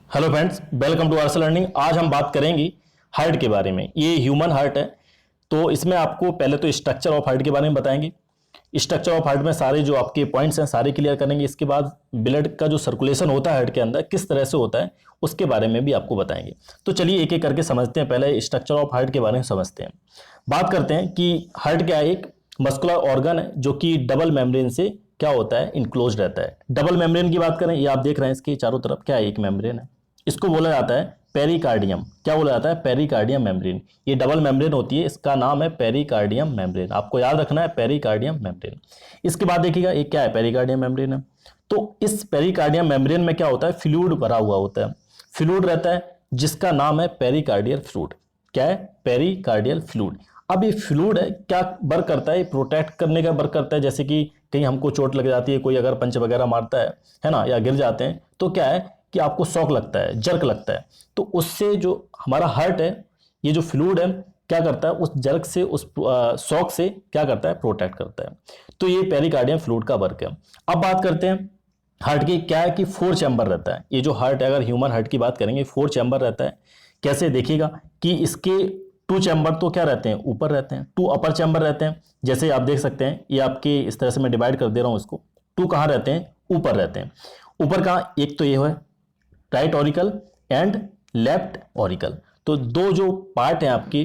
Hello friends, welcome to Arsal learning. आज हम बात करेंगे हार्ट के बारे में। ये ह्यूमन हार्ट है, तो इसमें आपको पहले तो स्ट्रक्चर ऑफ हार्ट के बारे में बताएंगे। स्ट्रक्चर ऑफ हार्ट में सारे जो आपके पॉइंट्स हैं सारे क्लियर करेंगे। इसके बाद ब्लड का जो सर्कुलेशन होता है हार्ट के अंदर किस तरह से होता है उसके बारे में भी आपको बताएंगे। तो चलिए एक एक करके समझते हैं। पहले स्ट्रक्चर ऑफ हार्ट के बारे में समझते हैं। बात करते हैं कि हार्ट क्या है। एक मस्कुलर ऑर्गन है जो कि डबल मेम्ब्रेन से क्या होता है, इनक्लोज रहता है। डबल मेम्ब्रेन की बात करें, ये आप देख रहे हैं इसके चारों तरफ क्या है, एक मेम्ब्रेन है। इसको बोला जाता है पेरिकार्डियम। क्या बोला जाता है? Pericardium membrane. ये डबल मेम्ब्रेन होती है, इसका नाम है पेरिकार्डियम मेम्ब्रेन। आपको याद रखना है पेरिकार्डियम मेम्ब्रेन। इसके बाद देखिएगा ये क्या है, पेरिकार्डियम मेम्ब्रेन है। तो इस पेरिकार्डियम मेम्ब्रेन में क्या होता है, फ्लूइड भरा हुआ होता है। फ्लूइड रहता है जिसका नाम है पेरिकार्डियल फ्लूइड। क्या है? Pericardial fluid. अब ये फ्लूइड है, क्या वर्क करता है? प्रोटेक्ट करने का वर्क करता है। जैसे कि कहीं हमको चोट लग जाती है, कोई अगर पंच वगैरह मारता है ना, या गिर जाते हैं, तो क्या है कि आपको शॉक लगता है, जर्क लगता है। तो उससे जो हमारा हार्ट है, ये जो फ्लूइड है क्या करता है, उस जर्क से, उस शॉक से क्या करता है, प्रोटेक्ट करता है। तो ये पेरिकार्डियम फ्लूइड का वर्क है। अब बात करते हैं हार्ट की। क्या है कि 4 चैम्बर रहता है। ये जो हार्ट है, अगर ह्यूमन हार्ट की बात करेंगे, 4 चैम्बर रहता है। कैसे? देखिएगा कि इसके 2 चैम्बर तो क्या रहते हैं, ऊपर रहते हैं। 2 अपर चैम्बर रहते हैं। जैसे आप देख सकते हैं, ये आपके इस तरह से मैं डिवाइड कर दे रहा हूं इसको। 2 कहाँ रहते हैं? ऊपर रहते हैं। ऊपर कहाँ? एक तो ये है right auricle and left auricle. तो दो जो पार्ट हैं आपकी,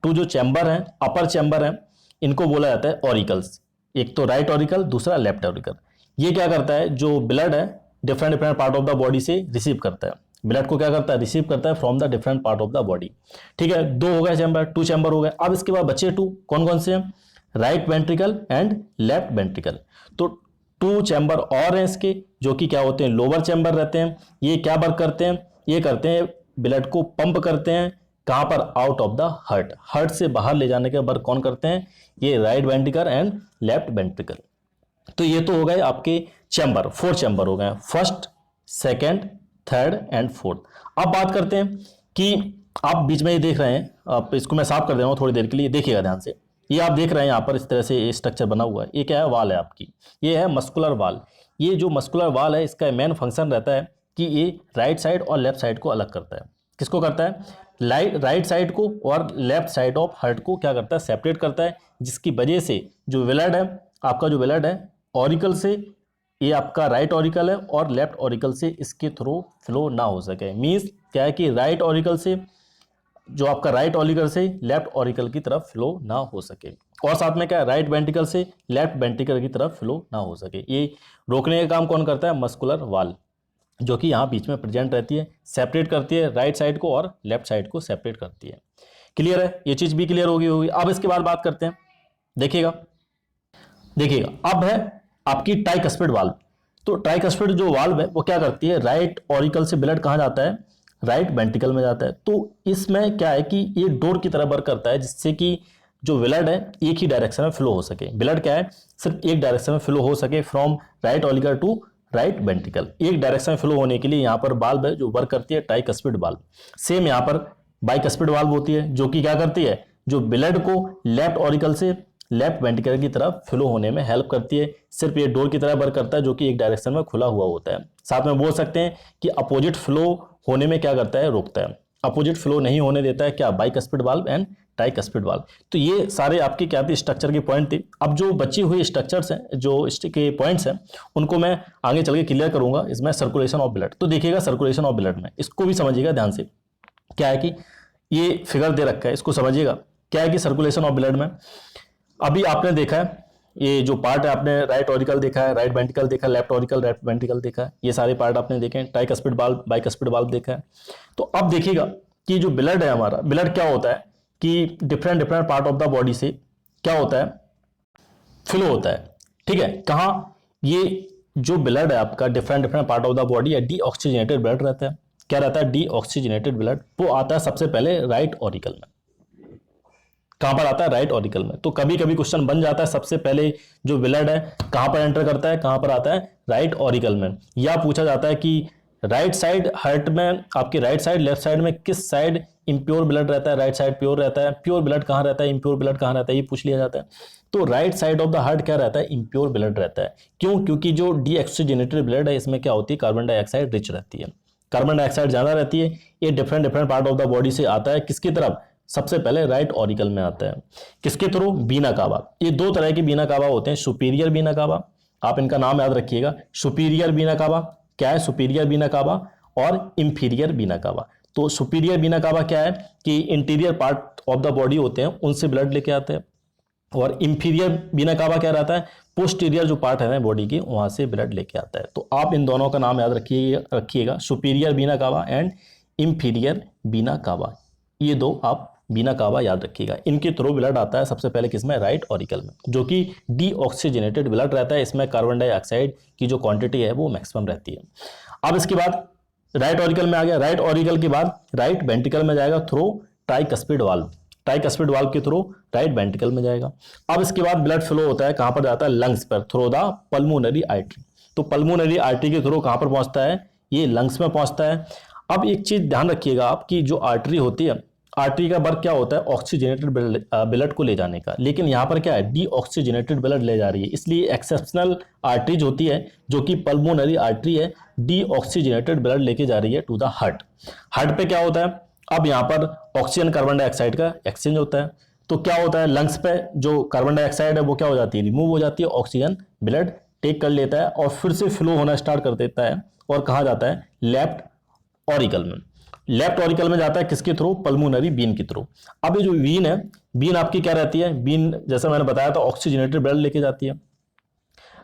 2 जो चैम्बर हैं, अपर चैम्बर हैं, इनको बोला जाता है ऑरिकल्स। एक तो राइट ऑरिकल, दूसरा लेफ्ट ऑरिकल। ये क्या करता है, जो ब्लड है different different part of the body से रिसीव करता है। ब्लड को क्या करता है, रिसीव करता है from the different part of the body. ठीक है, 2 हो गए चैम्बर, 2 चैम्बर हो गए। अब इसके बाद बचे 2, कौन कौन से हैं? Right ventricle and left ventricle. तो 2 चैम्बर और हैं इसके, जो कि क्या होते हैं, लोअर चैम्बर रहते हैं। ये क्या वर्क करते हैं? ये करते हैं ब्लड को पंप करते हैं। कहां पर? Out of the heart. Heart से बाहर ले जाने का वर्क कौन करते हैं? ये right ventricle and left ventricle. तो ये तो हो गए आपके चैम्बर, 4 चैम्बर हो गए, first, second, third and fourth. अब बात करते हैं कि आप बीच में ये देख रहे हैं, आप इसको मैं साफ कर दे रहा हूं थोड़ी देर के लिए, देखिएगा ध्यान से। ये आप देख रहे हैं यहाँ पर इस तरह से ये स्ट्रक्चर बना हुआ है। ये क्या है? वाल है आपकी। ये है मस्कुलर वाल। ये जो मस्कुलर वाल है, इसका मेन फंक्शन रहता है कि ये राइट साइड और लेफ्ट साइड को अलग करता है। किसको करता है? राइट साइड को और लेफ्ट साइड ऑफ हार्ट को क्या करता है, सेपरेट करता है। जिसकी वजह से जो ब्लड है, आपका जो ब्लड है ऑरिकल से, ये आपका राइट ऑरिकल है और लेफ्ट ऑरिकल से इसके थ्रू फ्लो ना हो सके। मीन्स क्या है कि राइट ऑरिकल से, जो आपका राइट ऑरिकल से लेफ्ट ऑरिकल की तरफ फ्लो ना हो सके। और साथ में क्या है, राइट वेंट्रिकल से लेफ्ट वेंट्रिकल की तरफ फ्लो ना हो सके। ये रोकने का काम कौन करता है? मस्कुलर वाल, जो कि यहाँ बीच में प्रेजेंट रहती है, सेपरेट करती है राइट साइड को और लेफ्ट साइड को सेपरेट करती है। क्लियर है? ये चीज भी क्लियर होगी। अब इसके बाद बात करते हैं, देखिएगा अब है आपकी ट्राइकस्पिड वाल्व। तो ट्राइकस्पिड जो वाल्व है वो क्या करती है, राइट ऑरिकल से ब्लड कहाँ जाता है? राइट वेंट्रिकल में जाता है। तो इसमें क्या है कि ये डोर की तरह वर्क करता है, जिससे कि जो ब्लड है एक ही डायरेक्शन में फ्लो हो सके। ब्लड क्या है, सिर्फ एक डायरेक्शन में फ्लो हो सके, from right auricle to right ventricle. एक डायरेक्शन में फ्लो होने के लिए यहाँ पर वाल्व है जो वर्क करती है, ट्राइकस्पिड वाल्व। सेम यहाँ पर बाइकस्पिड वाल्व होती है, जो कि क्या करती है, जो ब्लड को लेफ्ट ऑरिकल से लेफ्ट वेंट्रिकल की तरफ फ्लो होने में हेल्प करती है। सिर्फ ये डोर की तरह वर्क करता है, जो कि एक डायरेक्शन में खुला हुआ होता है। साथ में बोल सकते हैं कि अपोजिट फ्लो होने में क्या करता है, रोकता है। अपोजिट फ्लो नहीं होने देता है क्या? Bicuspid valve and tricuspid valve. तो ये सारे आपके क्या थे, स्ट्रक्चर के पॉइंट थे। अब जो बची हुई स्ट्रक्चर्स हैं, जो के पॉइंट्स हैं, उनको मैं आगे चल के क्लियर करूंगा इसमें सर्कुलेशन ऑफ ब्लड। तो देखिएगा सर्कुलेशन ऑफ ब्लड में, इसको भी समझिएगा ध्यान से। क्या है कि ये फिगर दे रखा है, इसको समझिएगा। क्या है कि सर्कुलेशन ऑफ ब्लड में अभी आपने देखा है, ये जो पार्ट है, आपने राइट ऑरिकल देखा है, राइट वेंट्रिकल देखा है, लेफ्ट ऑरिकल, लेफ्ट वेंट्रिकल देखा है, ये सारे पार्ट आपने देखे हैं। ट्राइकस्पिड वाल्व, बाइकस्पिड वाल्व देखा है। तो अब देखिएगा कि जो ब्लड है हमारा, ब्लड क्या होता है कि different different part of the body से क्या होता है, फ्लो होता है। ठीक है, कहाँ? ये जो ब्लड है आपका different different part of the body है, डीऑक्सीजनेटेड ब्लड रहता है। क्या रहता है? Deoxygenated blood. वो आता है सबसे पहले राइट ऑरिकल में। कहां पर आता है? राइट ऑरिकल में। तो कभी कभी क्वेश्चन बन जाता है, सबसे पहले जो ब्लड है कहां पर एंटर करता है, कहां पर आता है? राइट ऑरिकल में। या पूछा जाता है कि राइट साइड हार्ट में, आपके राइट साइड लेफ्ट साइड में किस साइड इंप्योर ब्लड रहता है, राइट साइड प्योर रहता है, प्योर ब्लड कहां रहता है, इंप्योर ब्लड कहां रहता है, ये पूछ लिया जाता है। तो right side of the heart क्या रहता है? इंप्योर ब्लड रहता है। क्यों? क्योंकि जो डीऑक्सीजनेटेड ब्लड है, इसमें क्या होती है, कार्बन डाइऑक्साइड रिच रहती है। कार्बन डाइऑक्साइड ज़्यादा रहती है। ये different different part of the body से आता है, किसकी तरफ, सबसे पहले राइट ऑरिकल में आता है। किसके थ्रू, बीना कावा। ये दो तरह के बीना कावा होते हैं, सुपीरियर बीना कावा, आप इनका नाम याद रखिएगा। सुपीरियर बीना कावा क्या है, सुपीरियर बीना कावा, और इंफीरियर बीना कावा। तो सुपीरियर बीना कावा क्या है कि interior part of the body होते हैं उनसे ब्लड लेके आते हैं, और इंफीरियर बीना कावा क्या रहता है, पोस्टीरियर जो पार्ट है ना बॉडी की वहां से ब्लड लेके आता है। तो आप इन दोनों का नाम याद रखिएगा, सुपीरियर बीना कावा एंड इंफीरियर बीना कावा। ये दो आप बीना कावा याद रखिएगा। इनके थ्रू ब्लड आता है सबसे पहले किसमें, राइट ऑरिकल में, जो कि डीऑक्सीजनेटेड ब्लड रहता है। इसमें कार्बन डाइऑक्साइड की जो क्वांटिटी है वो मैक्सिमम रहती है। अब इसके बाद राइट ऑरिकल में आ गया, राइट ऑरिकल के बाद राइट वेंट्रिकल में जाएगा through tricuspid valve, tricuspid valve के थ्रू राइट वेंट्रिकल में जाएगा। अब इसके बाद ब्लड फ्लो होता है कहां पर जाता है, लंग्स पर, थ्रू द पल्मोनरी आर्टरी। तो पल्मोनरी आर्टरी के थ्रू कहां पर पहुंचता है, ये लंग्स में पहुंचता है। अब एक चीज ध्यान रखिएगा आप कि जो आर्टरी होती है, आर्टरी का वर्क क्या होता है, ऑक्सीजनेटेड ब्लड को ले जाने का, लेकिन यहाँ पर क्या है, डीऑक्सीजनेटेड ब्लड ले जा रही है। इसलिए एक्सेप्शनल आर्टरीज होती है जो कि पल्मोनरी आर्टरी है, डीऑक्सीजनेटेड ब्लड लेके जा रही है टू द हार्ट। हार्ट पे क्या होता है, अब यहाँ पर ऑक्सीजन कार्बन डाइऑक्साइड का एक्सचेंज होता है। तो क्या होता है, लंग्स पे जो कार्बन डाइऑक्साइड है वो क्या हो जाती है, रिमूव हो जाती है, ऑक्सीजन ब्लड टेक कर लेता है और फिर से फ्लो होना स्टार्ट कर देता है। और कहाँ जाता है, लेफ्ट ऑरिकल में। लेफ्ट ऑरिकल में जाता है किसके थ्रू, पल्मोनरी बीन के थ्रू। अब ये जो वीन है, बीन आपकी क्या रहती है, बीन जैसा मैंने बताया था ऑक्सीजनेटेड ब्लड लेके जाती है।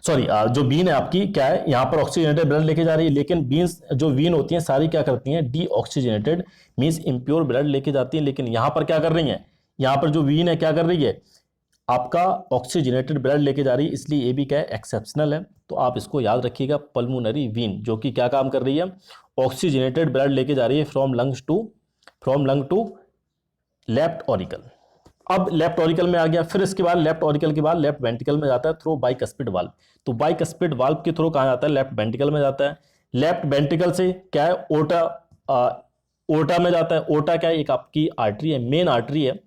सॉरी, जो बीन है आपकी क्या है, यहाँ पर ऑक्सीजनेटेड ब्लड लेके जा रही है, लेकिन बीन्स जो वीन होती हैं सारी क्या करती हैं, डीऑक्सीजनेटेड मींस इम्प्योर ब्लड लेके जाती हैं। लेकिन यहाँ पर क्या कर रही है, यहाँ पर जो वीन है क्या कर रही है, आपका ऑक्सीजनेटेड ब्लड लेके जा रही है, इसलिए ये भी क्या है, एक्सेप्शनल है। तो आप इसको याद रखिएगा, पल्मोनरी वीन जो कि क्या काम कर रही है, ऑक्सीजनेटेड ब्लड लेके जा रही है from lung to left auricle. अब लेफ्ट ऑरिकल में आ गया, फिर इसके बाद लेफ्ट ऑरिकल के बाद लेफ्ट वेंट्रिकल में जाता है थ्रू बाइकस्पिड वाल्व। तो बाइकस्पिड वाल्व के थ्रू कहाँ जाता है, लेफ्ट वेंट्रिकल में जाता है। लेफ्ट वेंट्रिकल से क्या है, ओर्टा में जाता है। ओर्टा क्या है, एक आपकी आर्टरी है, मेन आर्टरी है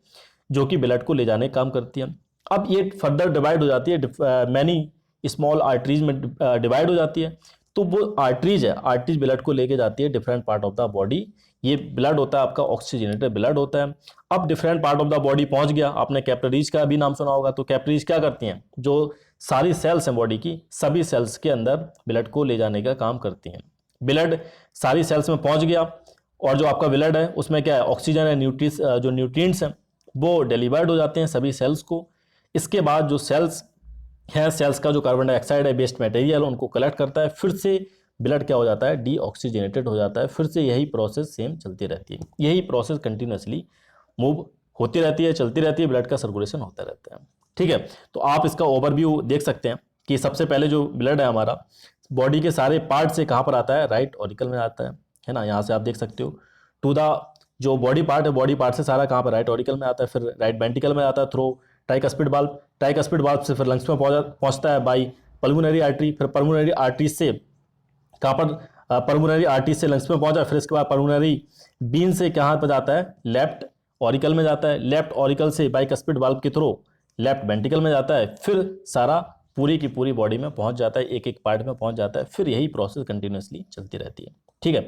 जो कि ब्लड को ले जाने का काम करती है। अब ये फर्दर डिवाइड हो जाती है, मैनी स्मॉल आर्टरीज में डिवाइड हो जाती है। तो वो आर्टरीज है, आर्टरीज ब्लड को लेके जाती है different part of the body. ये ब्लड होता है आपका ऑक्सीजनेटेड ब्लड होता है। अब different part of the body पहुंच गया, आपने कैपिलरीज का भी नाम सुना होगा। तो कैपिलरीज क्या करती हैं, जो सारी सेल्स हैं बॉडी की, सभी सेल्स के अंदर ब्लड को ले जाने का काम करती हैं। ब्लड सारी सेल्स में पहुंच गया और जो आपका ब्लड है उसमें क्या है, ऑक्सीजन है, जो न्यूट्रिएंट्स हैं वो डिलीवर्ड हो जाते हैं सभी सेल्स को। इसके बाद जो सेल्स है, सेल्स का जो कार्बन डाइऑक्साइड है, वेस्ट मटेरियल, उनको कलेक्ट करता है, फिर से ब्लड क्या हो जाता है, डीऑक्सीजनेटेड हो जाता है। फिर से यही प्रोसेस सेम चलती रहती है, यही प्रोसेस कंटिन्यूसली मूव होती रहती है, चलती रहती है, ब्लड का सर्कुलेशन होता रहता है। ठीक है, तो आप इसका ओवरव्यू देख सकते हैं कि सबसे पहले जो ब्लड है हमारा बॉडी के सारे पार्ट से कहाँ पर आता है, राइट ऑरिकल में आता है ना। यहाँ से आप देख सकते हो टू द जो बॉडी पार्ट है, बॉडी पार्ट से सारा कहाँ पर, राइट ऑरिकल में आता है। फिर राइट वेंट्रिकल में आता है through tricuspid valve, tricuspid valve से फिर लंग्स में पहुंचता है बाई पल्मोनरी आर्टरी। फिर पल्मोनरी आर्टरी से कहाँ पर, पल्मोनरी आर्टरी से लंग्स में पहुंचा। फिर इसके बाद पल्मोनरी बीन से कहाँ पर जाता है, लेफ्ट ऑरिकल में जाता है। लेफ्ट ऑरिकल से बाइकस्पिड वाल्व के थ्रू लेफ्ट वेंट्रिकल में जाता है। फिर सारा पूरी की पूरी बॉडी में पहुंच जाता है, एक एक पार्ट में पहुंच जाता है। फिर यही प्रोसेस कंटिन्यूसली चलती रहती है। ठीक है,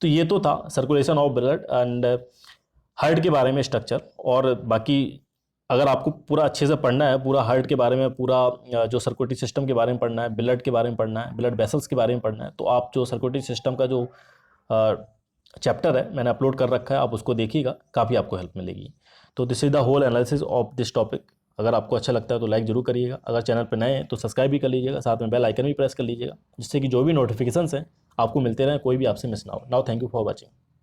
तो ये तो था circulation of blood and heart के बारे में स्ट्रक्चर। और बाकी अगर आपको पूरा अच्छे से पढ़ना है, पूरा हार्ट के बारे में, पूरा जो सर्कुलेटरी सिस्टम के बारे में पढ़ना है, ब्लड के बारे में पढ़ना है, ब्लड वेसल्स के बारे में पढ़ना है, तो आप जो सर्कुलेटरी सिस्टम का जो चैप्टर है मैंने अपलोड कर रखा है, आप उसको देखिएगा, काफ़ी आपको हेल्प मिलेगी। तो this is the whole analysis of this topic. अगर आपको अच्छा लगता है तो लाइक जरूर करिएगा, अगर चैनल पर नए हैं तो सब्सक्राइब भी कर लीजिएगा, साथ में बेल आइकन भी प्रेस कर लीजिएगा, जिससे कि जो भी नोटिफिकेशंस हैं आपको मिलते रहें, कोई भी आपसे मिस ना हो। Now thank you for watching.